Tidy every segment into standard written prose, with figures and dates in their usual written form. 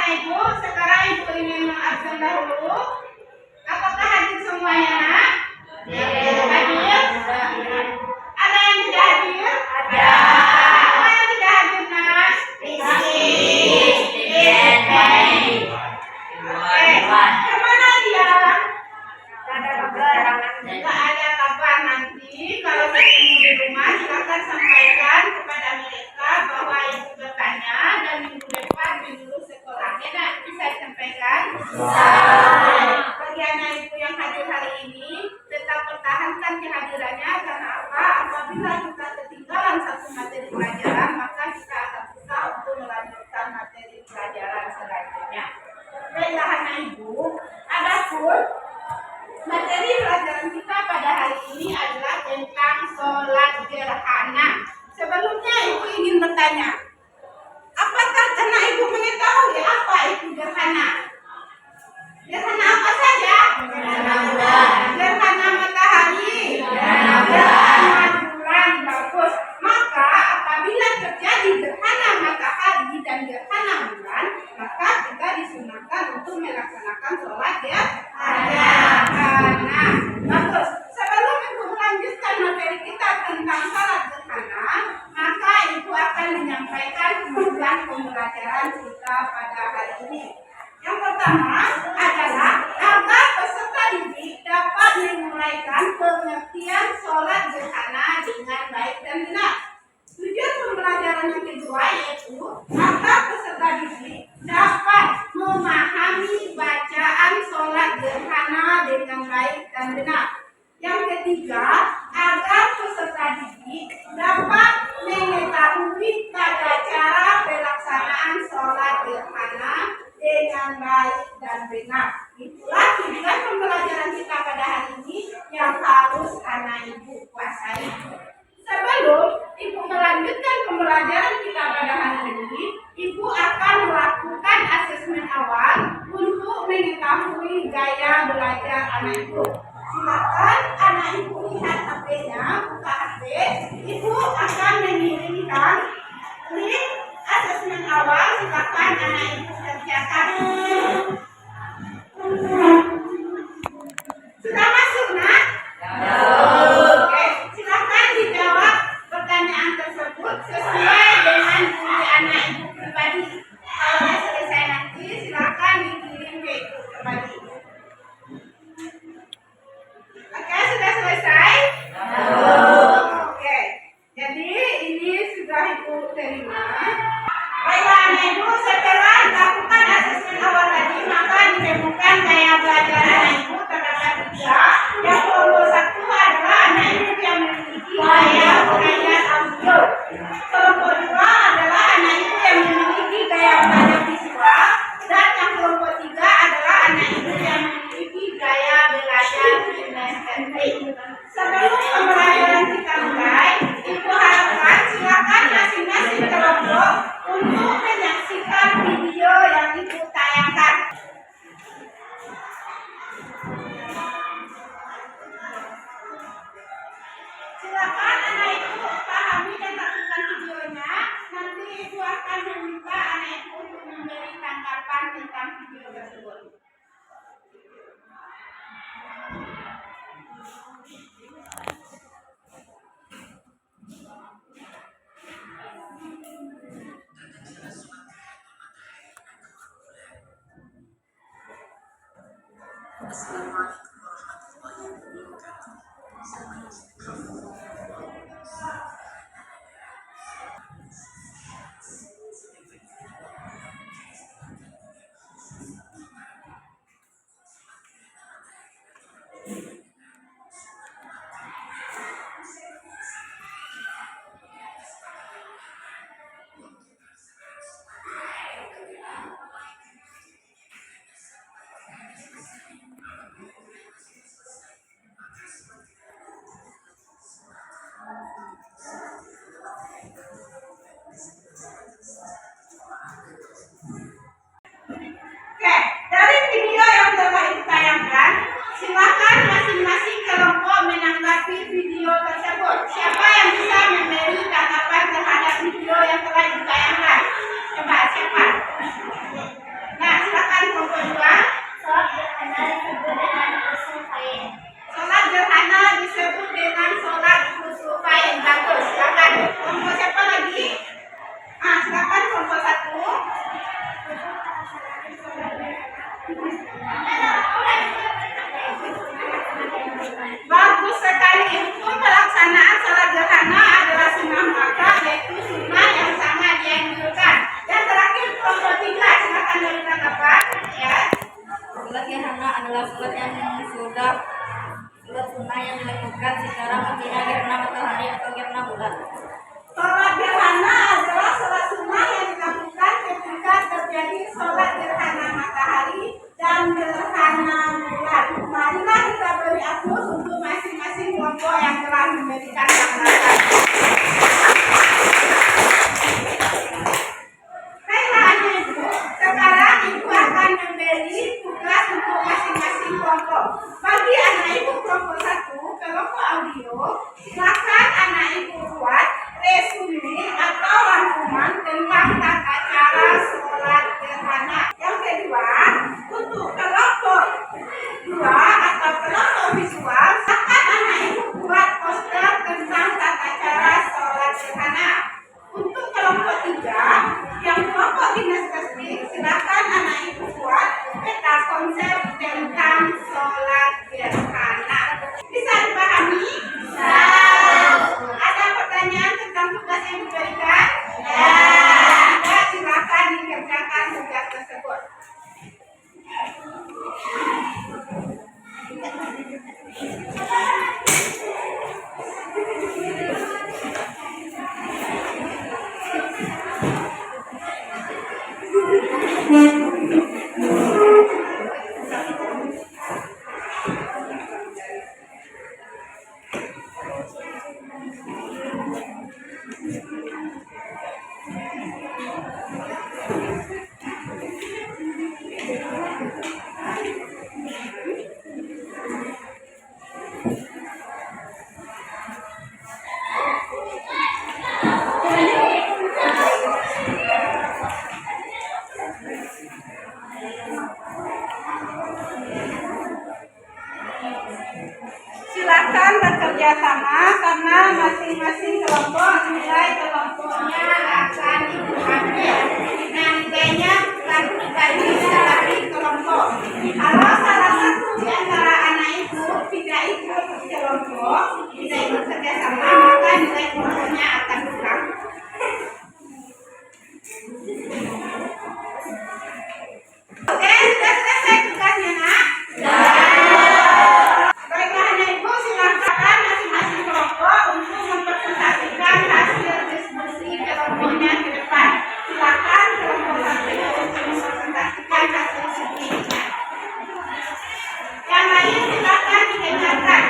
Ibu, sekarang Ibu ingin mengabsen dahulu. Apakah hadir semuanya, Nak? Hadir? Ada yang tidak hadir? Ada. Siapa yang tidak hadir, Nak? Kemana dia? Tidak ada kabar. Nanti kalau ketemu di rumah silakan sampaikan kepada mereka bahwa Ibu bertanya dan minggu depan minggu sekolahnya. Nak, bisa disampaikan? Bagi anak Ibu yang hadir hari ini, tetap pertahankan kehadirannya. Karena apa? Apabila kita ketinggalan satu materi pelajaran, maka kita akan susah untuk melanjutkan materi pelajaran selanjutnya. Baiklah anak Ibu, adapun materi pelajaran kita pada hari ini adalah tentang sholat gerhana. Sebelumnya Ibu ingin bertanya, apakah anak Ibu mengetahui apa itu gerhana? Gerhana apa saja? Gerhana bulan, gerhana matahari, gerhana bulan. Bagus. Maka apabila terjadi gerhana matahari dan gerhana bulan, maka kita disunahkan untuk melaksanakan sholat gerhana. Bagus. Sebelum Ibu melanjutkan materi kita tentang sholat gerhana, maka Ibu akan menyampaikan tujuan pembelajaran kita pada hari ini. Yang pertama adalah agar peserta didik dapat menguraikan pengertian sholat gerhana dengan baik dan benar. Tujuan pembelajaran yang kedua yaitu agar peserta didik dapat memahami bacaan sholat gerhana dengan baik dan benar. Yang ketiga, agar peserta didik dapat mengetahui tata cara pelaksanaan sholat gerhana dengan baik dan benar. Itulah tujuan pembelajaran kita pada hari ini yang harus anak Ibu kuasai. Sebelum Ibu melanjutkan pembelajaran kita pada hari ini, Ibu akan melakukan asesmen awal untuk mengetahui gaya belajar anak Ibu. Silakan anak Ibu lihat HP-nya, buka HP. Ibu akan mengirimkan link asesmen awal. Silakan anak Ibu kerjakan. Sudah masuk, Nak? Oke, silakan dijawab pertanyaan tersebut sesuai dengan diri anak Ibu pribadi. Kalau sudah selesai nanti, silakan dikirim ke Ibu pribadi. Oke, sudah selesai? Oke, jadi ini sudah Ibu terima. Baiklah anak Ibu, setelah lakukan asesmen awal tadi, maka ditemukan gaya belajar anak Ibu terdapat 3. Yang kelompok 1 adalah anak Ibu yang memiliki gaya belajar audio. Kelompok 2 adalah anak Ibu yang memiliki gaya belajar visual. Dan yang kelompok 3 adalah anak Ibu yang memiliki gaya belajar kinestetik. Sebelum pembelajaran kita mulai, Ibu harapkan silakan masing-masing kelompok untuk menyaksikan video yang Ibu tayangkan. Silakan anak Ibu pahami dan lakukan videonya. Nanti Ibu akan meminta anak Ibu untuk memberi tanggapan tentang video tersebut. Bagus sekali. Hukum pelaksanaan sholat gerhana adalah sunnah muakkad, yaitu sunnah yang sangat dianjurkan. Yang terakhir kelompok 3, silakan dari tanggapan ya. Sholat gerhana adalah sholat yang sudah sholat sunnah yang dilakukan secara menghina gerhana matahari atau gerhana bulan. Sholat gerhana adalah sholat sunnah yang dilakukan ketika terjadi sholat gerhana matahari dan gerhana bulan. Marilah kita beri aplaus untuk masing-masing kelompok yang telah memberikan tanggapan. Baiklah Ibu, sekarang Ibu akan memberi tugas untuk masing-masing kelompok. Bagi anak Ibu kelompok 1, kelompok audio, silakan anak Ibu buat resume atau rangkuman tentang tata cara sholat gerhana. Yang kedua, untuk kelompok 2 atau kelompok visual, silakan anak Ibu buat poster tentang tata cara sholat gerhana. Untuk kelompok 3, yang kelompok kinestetik, silakan anak Ibu buat peta konsep tentang sholat gerhana. Bisa dipahami? Bisa. Ada pertanyaan tentang tugas yang diberikan? Ya. Ada, silakan dikerjakan tugas tersebut. Silakan bekerja sama karena masing-masing kelompok nilai kelompoknya akan Ibu ambil. Nah, nilainya bukan pribadi tetapi kelompok. Kalau salah satu di antara anak Ibu tidak ikut kelompok, tidak ikut kerja sama, maka nilai kelompoknya akan kurang. Oke, sudah selesai tugasnya, Nak? Baiklah anak Ibu, silakan masing-masing kelompok untuk mempresentasikan hasil diskusi kelompoknya ke depan. Silakan kelompok 1 untuk mempresentasikan hasil diskusinya. Yang lain silakan didengarkan.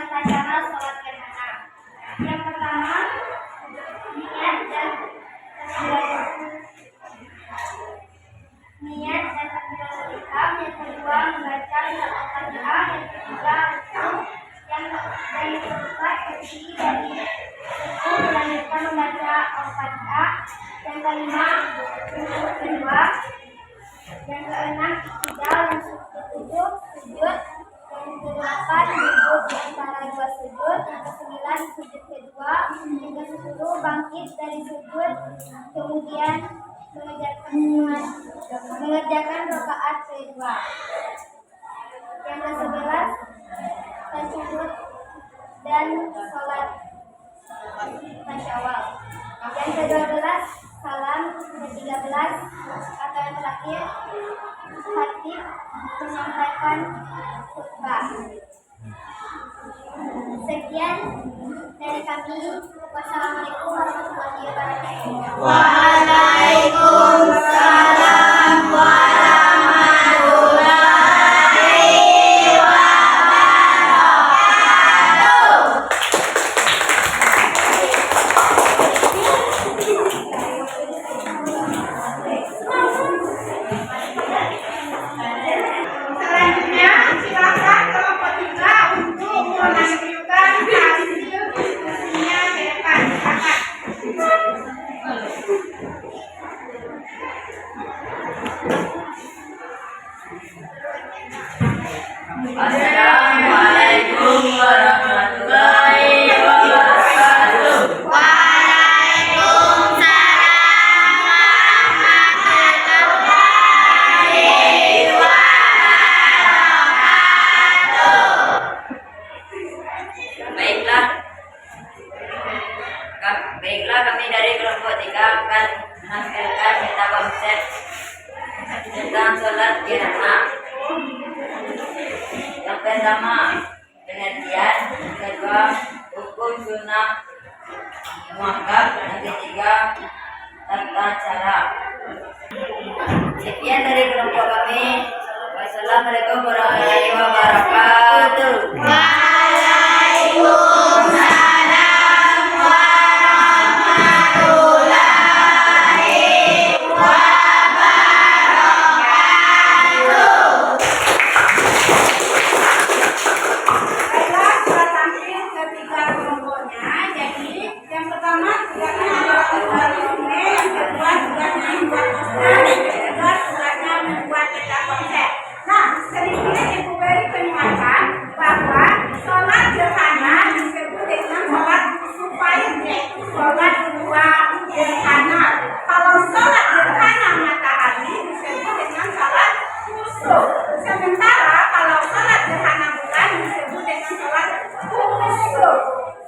tata cara sholat gerhana. Yang pertama, niat dan takbiratul ihram. Yang kedua, membaca surat Al-Fatihah. Yang ketiga, yang keempat berdiri dari rukuk melanjutkan membaca Al-Fatihah. Yang kelima, rukuk kedua. Yang keenam, iktidal. Yang ketujuh, sujud. Yang kedelapan, duduk di antara dua sujud. Yang kesembilan, sujud kedua. Yang kesepuluh, bangkit dari sujud, kemudian mengerjakan rakaat kedua. Yang ke-11, tasyahud dan sholat tasyawal. Yang ke-12, salam. Ke-13 atau yang terakhir, khatib menyampaikan khutbah. Sekian dari kami. Wassalamualaikum warahmatullahi wabarakatuh. Waalaikumsalam warahmatullahi wabarakatuh. Selanjutnya silakan kelompok 3 untuk menampilkan hasil diskusinya ke depan. Silakan. Assalamualaikum warahmatullahi wabarakatuh. Waalaikumsalam warahmatullahi wabarakatuh. Baiklah, kami dari kelompok 3 akan menampilkan meta konsep tentang sholat gerhana. Yang pertama, pengertian. Yang kedua, hukum sunnah muakkad. Yang ketiga, tata cara. Sekian dari kelompok kami. Wassalamualaikum warahmatullahi wabarakatuh. Waalaikumsalam warahmatullahi wabarakatuh. Baiklah, sudah tampil ketiga kelompoknya. Jadi yang pertama tugasnya adalah membuat resume, yang kedua tugasnya membuat poster, yang ketiga tugasnya membuat peta konsep. Nah, sedikit Ibu beri penjelasan bahwa sholat gerhana disebut dengan sholat supaya yaitu sholat dua gerhana. Kalau sholat gerhana matahari disebut dengan sholat kusuf. Sementara kalau sholat gerhana bulan disebut dengan sholat kusuf.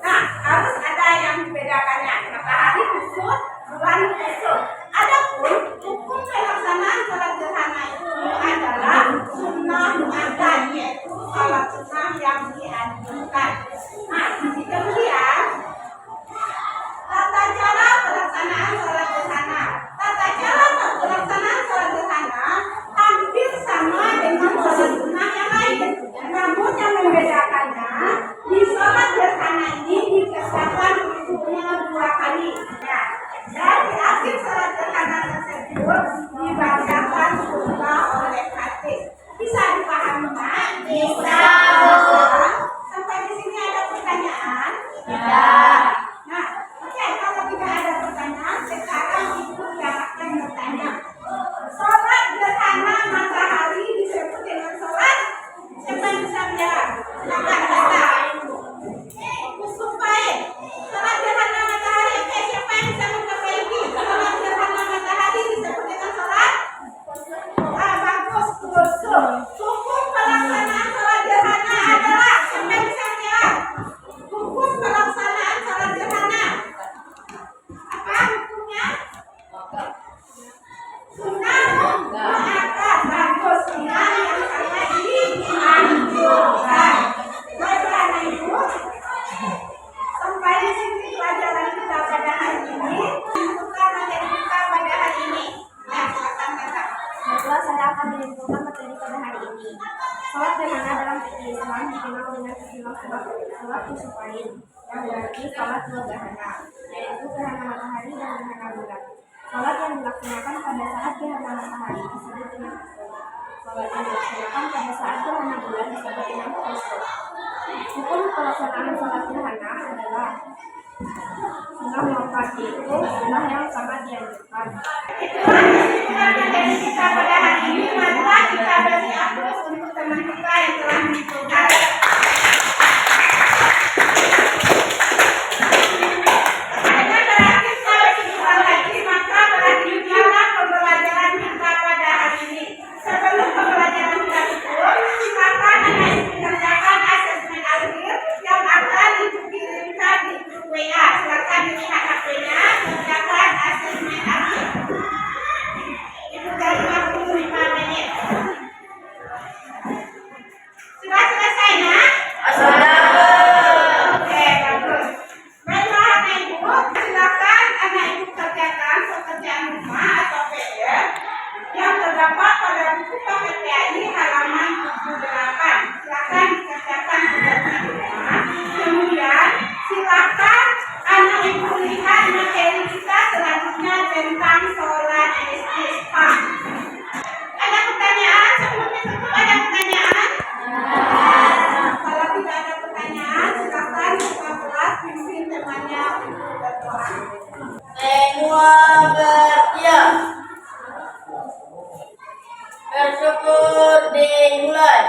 Nah, harus ada yang membedakannya. Matahari kusuf, bulan kusuf. Adapun hukum pelaksanaan sholat gerhana itu adalah sunnah muakkad, yaitu sholat sunnah yang dianjurkan. Nah, kemudian tata cara pelaksanaan sholat gerhana. Tata cara pelaksanaan sholat gerhana hampir sama dengan sholat sunnah yang lain. Namun yang membedakannya, di sholat gerhana ini dikerjakan rukuknya 2 kali. Ya. Dan di akhir sholat gerhana tersebut dibacakan khutbah oleh khatib. Bisa dipahami, Mak? Bisa. Sampai di sini ada pertanyaan? Ya. Nah, oke, kalau tidak ada pertanyaan, sekarang Ibu yang akan bertanya. Sholat gerhana matahari disebut dengan sholat? Siapa yang bisa menjawab? Silakan, kata. Supaya sholat gerhana matahari, oke, siapa yang bisa memperbaiki? Sholat gerhana matahari disebut dengan sholat? Bagus, kusuf. Hukum pelaksanaan sholat gerhana adalah, siapa yang bisa menjawab? Hukum pelaksanaan sholat kusufain, yang berarti sholat dua gerhana, yaitu gerhana matahari dan gerhana bulan. Sholat yang dilaksanakan pada saat gerhana matahari disebut dengan kusuf. Sholat yang dilaksanakan pada saat gerhana bulan disebut dengan kusuf. Hukum pelaksanaan sholat gerhana adalah sunnah muakkad, yaitu sunnah yang sangat dianjurkan. Itulah kesimpulannya dari kita pada hari ini. Marilah kita beri aplaus untuk teman kita yang telah mencoba. Dengan terakhir saya berdoa lagi, maka berakhirlah pembelajaran kita pada hari ini. Sebelum pembelajaran kita tutup, silakan anak ibu kerjakan asesmen akhir yang akan dikirimkan di grup WA. Silakan dilihat HP-nya, kerjakan asesmen akhir. Itu dari 45 menit. Sudah selesai, nak? Oke, bagus. Baiklah anak ibu, silakan anak ibu kerjakan pekerjaan rumah atau PR yang terdapat pada buku PPTI halaman 78. Silakan dikerjakan tugasnya di rumah. Kemudian silakan anak ibu lihat materi kita selanjutnya tentang sholat istisqa. Ada pertanyaan sebelum ditutup? Ada pertanyaan? Kalau tidak ada pertanyaan, silakan buka kelas, pimpin temannya untuk berdoa. Semua berdiam. Bersyukur dimulai.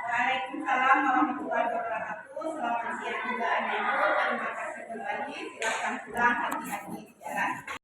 Waalaikumsalam warahmatullahi wabarakatuh. Selamat siang juga anak ibu. Terima kasih kembali. Silakan pulang hati-hati di jalan.